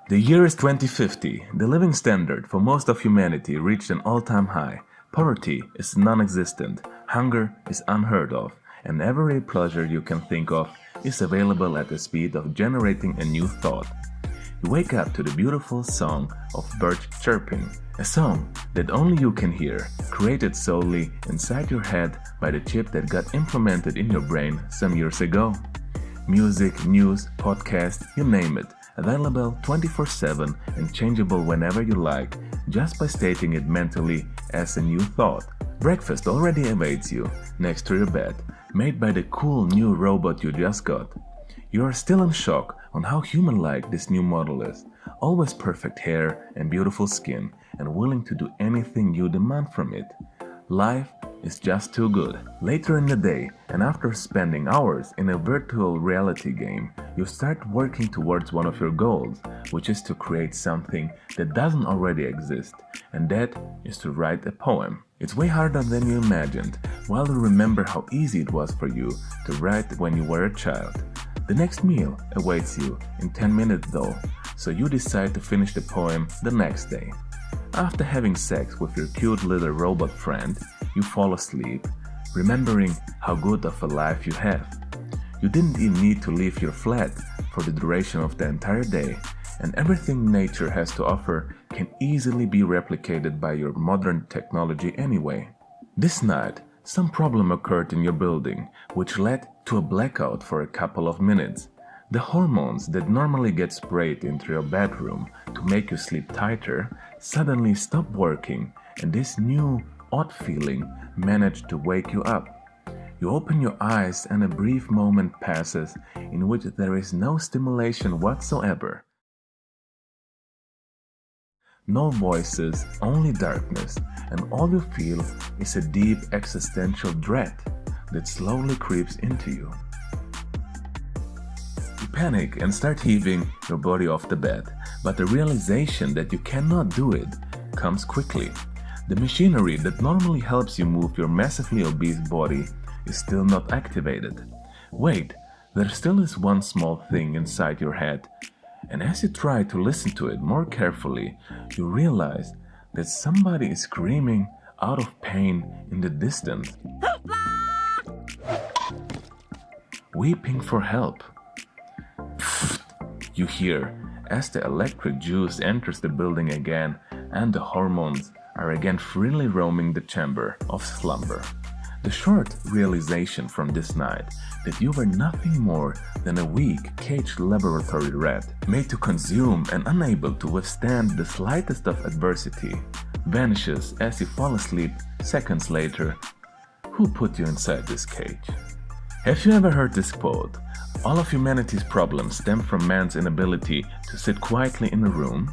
The year is 2050. The living standard for most of humanity reached an all-time high. Poverty is non-existent, hunger is unheard of, and every pleasure you can think of is available at the speed of generating a new thought. You wake up to the beautiful song of birds chirping, a song that only you can hear, created solely inside your head by the chip that got implemented in your brain some years ago. Music, news, podcast, you name it, available 24/7 and changeable whenever you like, just by stating it mentally as a new thought. Breakfast already awaits you next to your bed, made by the cool new robot you just got. You are still in shock on how human-like this new model is, always perfect hair and beautiful skin, and willing to do anything you demand from it. Life is just too good. Later in the day, and after spending hours in a virtual reality game, you start working towards one of your goals, which is to create something that doesn't already exist, and that is to write a poem. It's way harder than you imagined, while you remember how easy it was for you to write when you were a child. The next meal awaits you in 10 minutes though, so you decide to finish the poem the next day. After having sex with your cute little robot friend, you fall asleep, remembering how good of a life you have. You didn't even need to leave your flat for the duration of the entire day, and everything nature has to offer can easily be replicated by your modern technology anyway. This night, some problem occurred in your building, which led to a blackout for a couple of minutes. The hormones that normally get sprayed into your bedroom to make you sleep tighter suddenly stop working, and this new, odd feeling managed to wake you up. You open your eyes and a brief moment passes in which there is no stimulation whatsoever. No voices, only darkness, and all you feel is a deep existential dread that slowly creeps into you. You panic and start heaving your body off the bed, but the realization that you cannot do it comes quickly. The machinery that normally helps you move your massively obese body is still not activated. Wait, there still is one small thing inside your head, and as you try to listen to it more carefully, you realize that somebody is screaming out of pain in the distance, weeping for help. You hear as the electric juice enters the building again and the hormones are again freely roaming the chamber of slumber. The short realization from this night that you were nothing more than a weak, caged laboratory rat, made to consume and unable to withstand the slightest of adversity, vanishes as you fall asleep seconds later. Who put you inside this cage? Have you ever heard this quote? All of humanity's problems stem from man's inability to sit quietly in a room.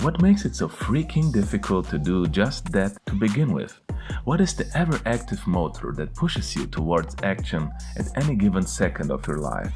What makes it so freaking difficult to do just that to begin with? What is the ever-active motor that pushes you towards action at any given second of your life?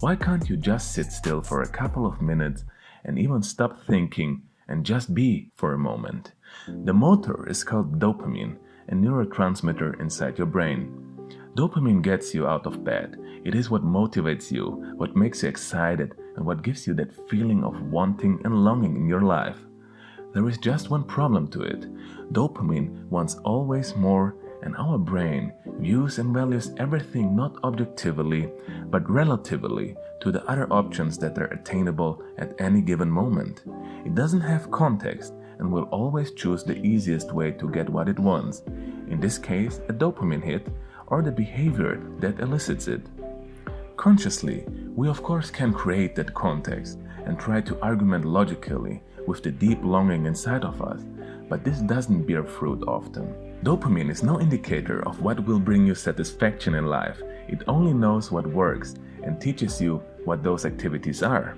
Why can't you just sit still for a couple of minutes and even stop thinking and just be for a moment? The motor is called dopamine, a neurotransmitter inside your brain. Dopamine gets you out of bed. It is what motivates you, what makes you excited, and what gives you that feeling of wanting and longing in your life. There is just one problem to it. Dopamine wants always more, and our brain views and values everything not objectively, but relatively to the other options that are attainable at any given moment. It doesn't have context and will always choose the easiest way to get what it wants. In this case, a dopamine hit, or the behavior that elicits it. Consciously, we of course can create that context and try to argument logically with the deep longing inside of us, but this doesn't bear fruit often. Dopamine is no indicator of what will bring you satisfaction in life. It only knows what works and teaches you what those activities are.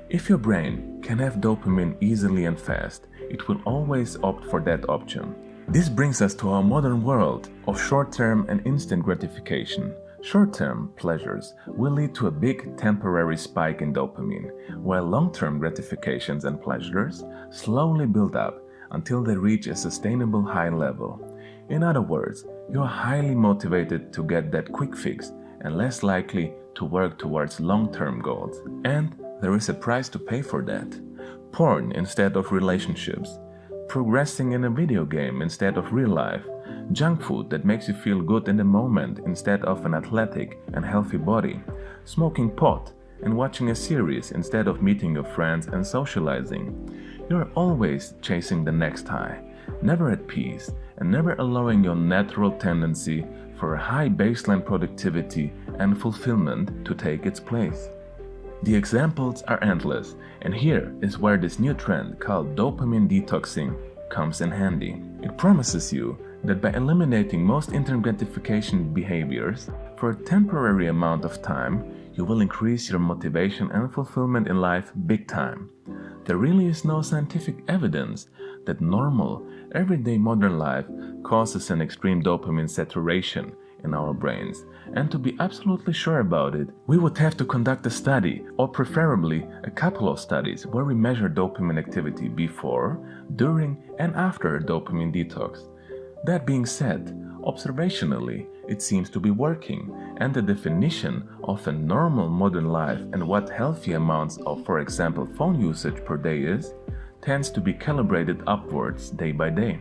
If your brain can have dopamine easily and fast, it will always opt for that option. This brings us to our modern world of short-term and instant gratification. Short-term pleasures will lead to a big temporary spike in dopamine, while long-term gratifications and pleasures slowly build up until they reach a sustainable high level. In other words, you are highly motivated to get that quick fix and less likely to work towards long-term goals. And there is a price to pay for that. porn instead of relationships, progressing in a video game instead of real life, junk food that makes you feel good in the moment instead of an athletic and healthy body, smoking pot and watching a series instead of meeting your friends and socializing. You're always chasing the next high, never at peace, and never allowing your natural tendency for a high baseline productivity and fulfillment to take its place. The examples are endless, and here is where this new trend called dopamine detoxing comes in handy. It promises you that by eliminating most instant gratification behaviors for a temporary amount of time, you will increase your motivation and fulfillment in life big time. There really is no scientific evidence that normal, everyday modern life causes an extreme dopamine saturation in our brains, and to be absolutely sure about it, we would have to conduct a study, or preferably a couple of studies, where we measure dopamine activity before, during, and after a dopamine detox. That being said, observationally, it seems to be working, and the definition of a normal modern life and what healthy amounts of, for example, phone usage per day is, tends to be calibrated upwards day by day.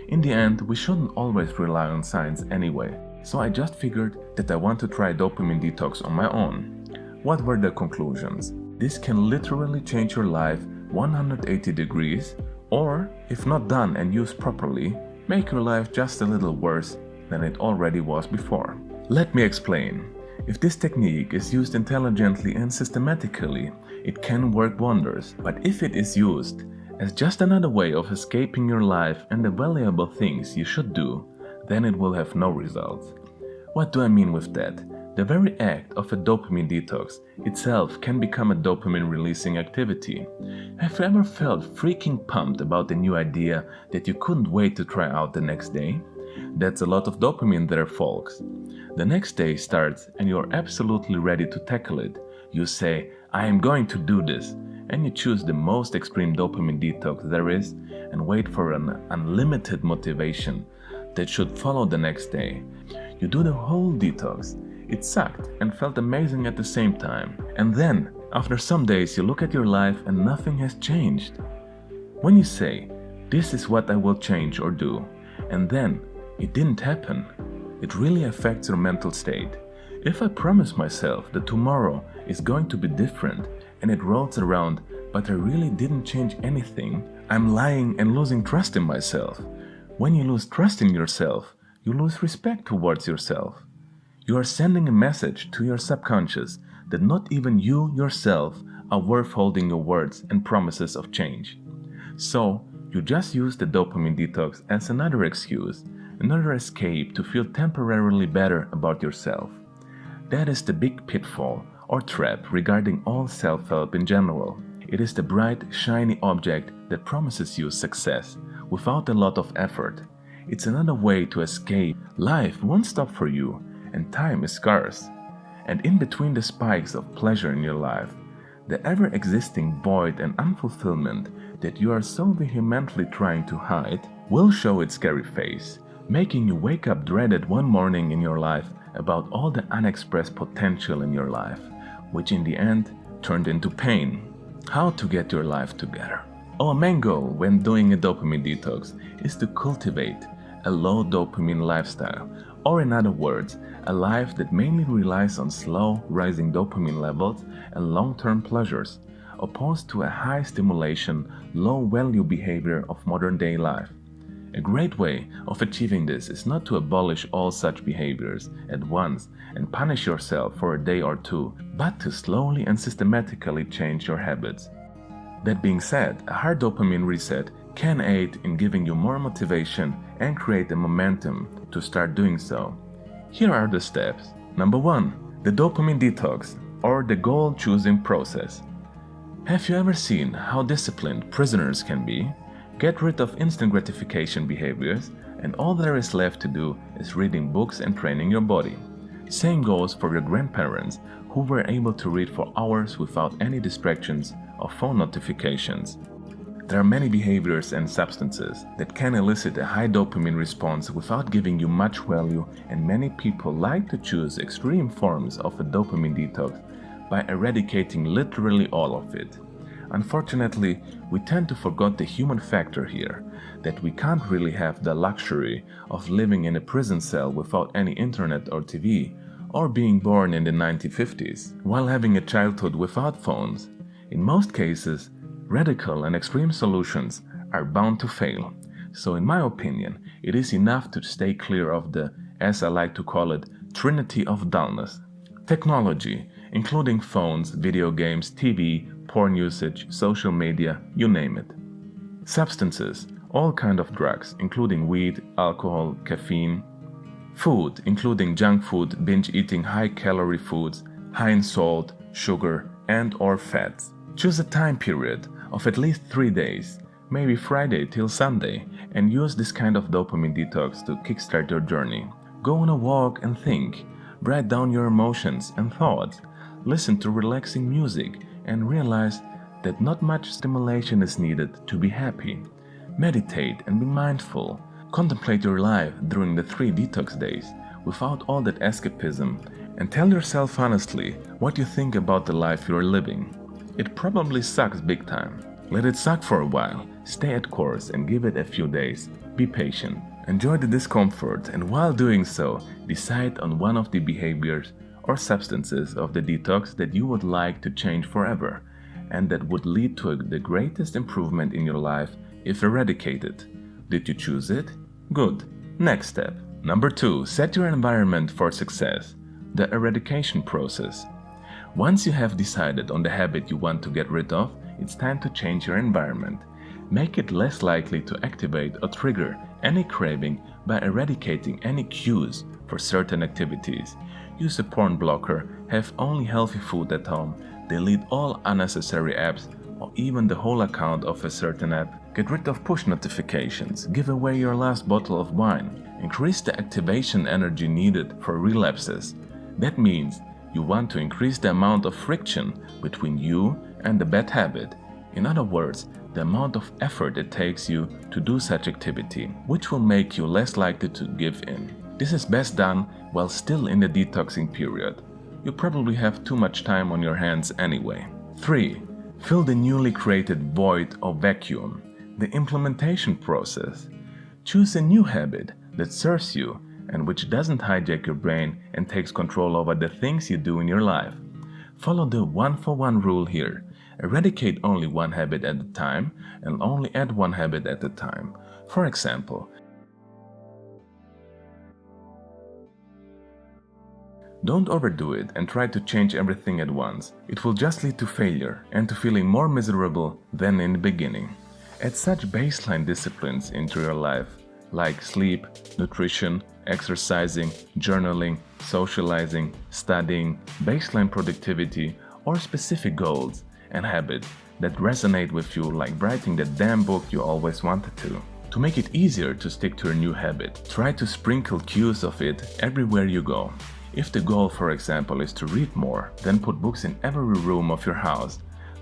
In the end, we shouldn't always rely on science anyway, so I just figured that I want to try dopamine detox on my own. What were the conclusions? This can literally change your life 180 degrees, or, if not done and used properly, make your life just a little worse than it already was before. Let me explain. If this technique is used intelligently and systematically, it can work wonders, but if it is used as just another way of escaping your life and the valuable things you should do, then it will have no results. What do I mean with that? The very act of a dopamine detox itself can become a dopamine releasing activity. Have you ever felt freaking pumped about a new idea that you couldn't wait to try out the next day? That's a lot of dopamine there, folks. The next day starts and you're absolutely ready to tackle it. You say, I am going to do this, and you choose the most extreme dopamine detox there is and wait for an unlimited motivation that should follow the next day. You do the whole detox. It sucked and felt amazing at the same time. And then, after some days, you look at your life and nothing has changed. When you say, this is what I will change or do, and then it didn't happen, it really affects your mental state. If I promise myself that tomorrow is going to be different and it rolls around, but I really didn't change anything, I'm lying and losing trust in myself. When you lose trust in yourself, you lose respect towards yourself. You are sending a message to your subconscious that not even you yourself are worth holding your words and promises of change. So, you just use the dopamine detox as another excuse, another escape to feel temporarily better about yourself. That is the big pitfall or trap regarding all self-help in general. It is the bright, shiny object that promises you success without a lot of effort. It's another way to escape. Life won't stop for you, and time is scarce. And in between the spikes of pleasure in your life, the ever-existing void and unfulfillment that you are so vehemently trying to hide will show its scary face, making you wake up dreaded one morning in your life about all the unexpressed potential in your life, which in the end turned into pain. How to get your life together. Our main goal when doing a dopamine detox is to cultivate a low dopamine lifestyle, or in other words, a life that mainly relies on slow rising dopamine levels and long-term pleasures, opposed to a high stimulation, low value behavior of modern day life. A great way of achieving this is not to abolish all such behaviors at once and punish yourself for a day or two, but to slowly and systematically change your habits. That being said, a hard dopamine reset can aid in giving you more motivation and create a momentum to start doing so. Here are the steps. Number 1. The dopamine detox, or the goal-choosing process. Have you ever seen how disciplined prisoners can be? Get rid of instant gratification behaviors, and all there is left to do is reading books and training your body. Same goes for your grandparents, who were able to read for hours without any distractions or phone notifications. There are many behaviors and substances that can elicit a high dopamine response without giving you much value, and many people like to choose extreme forms of a dopamine detox by eradicating literally all of it. Unfortunately, we tend to forget the human factor here, that we can't really have the luxury of living in a prison cell without any internet or TV, or being born in the 1950s, while having a childhood without phones. In most cases, radical and extreme solutions are bound to fail. So in my opinion, it is enough to stay clear of the, as I like to call it, Trinity of Dullness. Technology, including phones, video games, TV, porn usage, social media, you name it. Substances, all kinds of drugs, including weed, alcohol, caffeine. Food, including junk food, binge eating high-calorie foods, high in salt, sugar, and/or fats. Choose a time period of at least 3 days, maybe Friday till Sunday, and use this kind of dopamine detox to kickstart your journey. Go on a walk and think. Write down your emotions and thoughts. Listen to relaxing music and realize that not much stimulation is needed to be happy. Meditate and be mindful. Contemplate your life during the 3 detox days without all that escapism, and tell yourself honestly what you think about the life you're living. It probably sucks big time. Let it suck for a while, stay at course and give it a few days. Be patient. Enjoy the discomfort, and while doing so, decide on one of the behaviors or substances of the detox that you would like to change forever, and that would lead to the greatest improvement in your life if eradicated. Did you choose it? Good. Next step. Number 2. Set your environment for success. The eradication process. Once you have decided on the habit you want to get rid of, it's time to change your environment. Make it less likely to activate or trigger any craving by eradicating any cues for certain activities. Use a porn blocker, have only healthy food at home, delete all unnecessary apps or even the whole account of a certain app. Get rid of push notifications, give away your last bottle of wine. Increase the activation energy needed for relapses. That means you want to increase the amount of friction between you and the bad habit. In other words, the amount of effort it takes you to do such activity, which will make you less likely to give in. This is best done while still in the detoxing period. You probably have too much time on your hands anyway. 3. Fill the newly created void or vacuum. The implementation process. Choose a new habit that serves you and which doesn't hijack your brain and takes control over the things you do in your life. Follow the 1-for-1 rule here. Eradicate only one habit at a time and only add one habit at a time. For example, don't overdo it and try to change everything at once. It will just lead to failure and to feeling more miserable than in the beginning. Add such baseline disciplines into your life, like sleep, nutrition, exercising, journaling, socializing, studying, baseline productivity, or specific goals and habits that resonate with you, like writing that damn book you always wanted to. To make it easier to stick to a new habit, try to sprinkle cues of it everywhere you go. If the goal, for example, is to read more, then put books in every room of your house.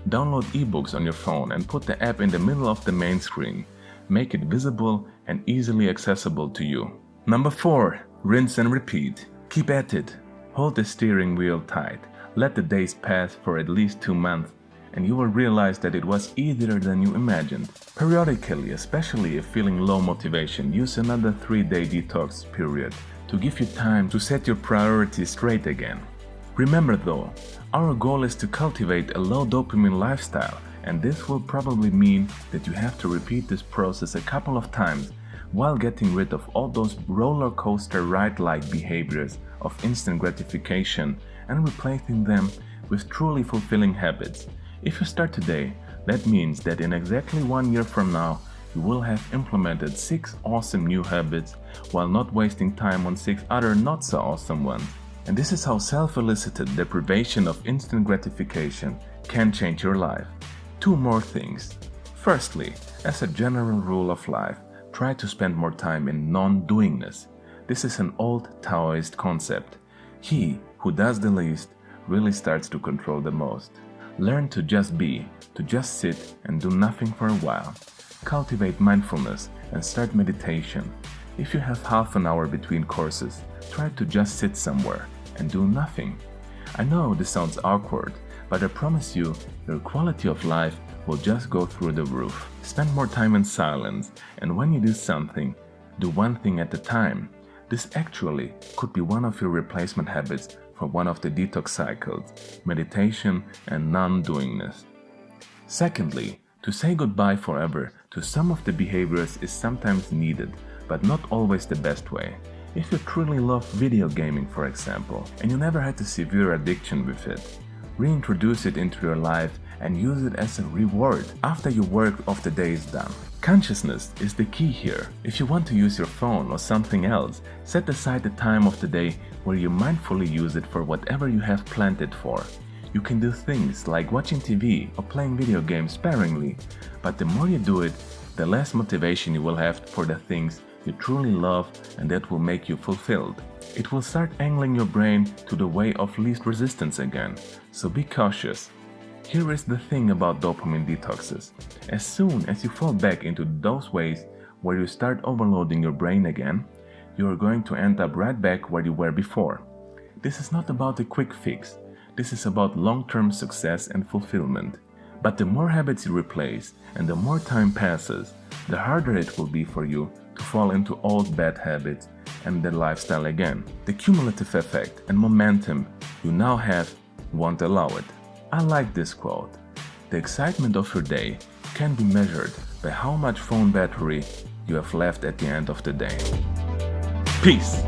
Download ebooks on your phone and put the app in the middle of the main screen. Make it visible and easily accessible to you. Number 4. Rinse and repeat. Keep at it. Hold the steering wheel tight. Let the days pass for at least 2 months, and you will realize that it was easier than you imagined. Periodically, especially if feeling low motivation, use another 3-day detox period to give you time to set your priorities straight again. Remember though, our goal is to cultivate a low dopamine lifestyle, and this will probably mean that you have to repeat this process a couple of times while getting rid of all those roller coaster ride-like behaviors of instant gratification and replacing them with truly fulfilling habits. If you start today, that means that in exactly 1 year from now, you will have implemented 6 awesome new habits while not wasting time on 6 other not so awesome ones. And this is how self-elicited deprivation of instant gratification can change your life. 2 more things. Firstly, as a general rule of life, try to spend more time in non-doingness. This is an old Taoist concept. He who does the least really starts to control the most. Learn to just be, to just sit and do nothing for a while. Cultivate mindfulness and start meditation. If you have half an hour between courses, try to just sit somewhere and do nothing. I know this sounds awkward, but I promise you, your quality of life will just go through the roof. Spend more time in silence, and when you do something, do one thing at a time. This actually could be one of your replacement habits for one of the detox cycles, meditation and non-doingness. Secondly, to say goodbye forever to some of the behaviors is sometimes needed, but not always the best way. If you truly love video gaming, for example, and you never had a severe addiction with it, reintroduce it into your life and use it as a reward after your work of the day is done. Consciousness is the key here. If you want to use your phone or something else, set aside the time of the day where you mindfully use it for whatever you have planned it for. You can do things like watching TV or playing video games sparingly, but the more you do it, the less motivation you will have for the things you truly love and that will make you fulfilled. It will start angling your brain to the way of least resistance again, so be cautious. Here is the thing about dopamine detoxes. As soon as you fall back into those ways where you start overloading your brain again, you are going to end up right back where you were before. This is not about a quick fix. This is about long-term success and fulfillment. But the more habits you replace and the more time passes, the harder it will be for you to fall into old bad habits and the lifestyle again. The cumulative effect and momentum you now have won't allow it. I like this quote. The excitement of your day can be measured by how much phone battery you have left at the end of the day. Peace!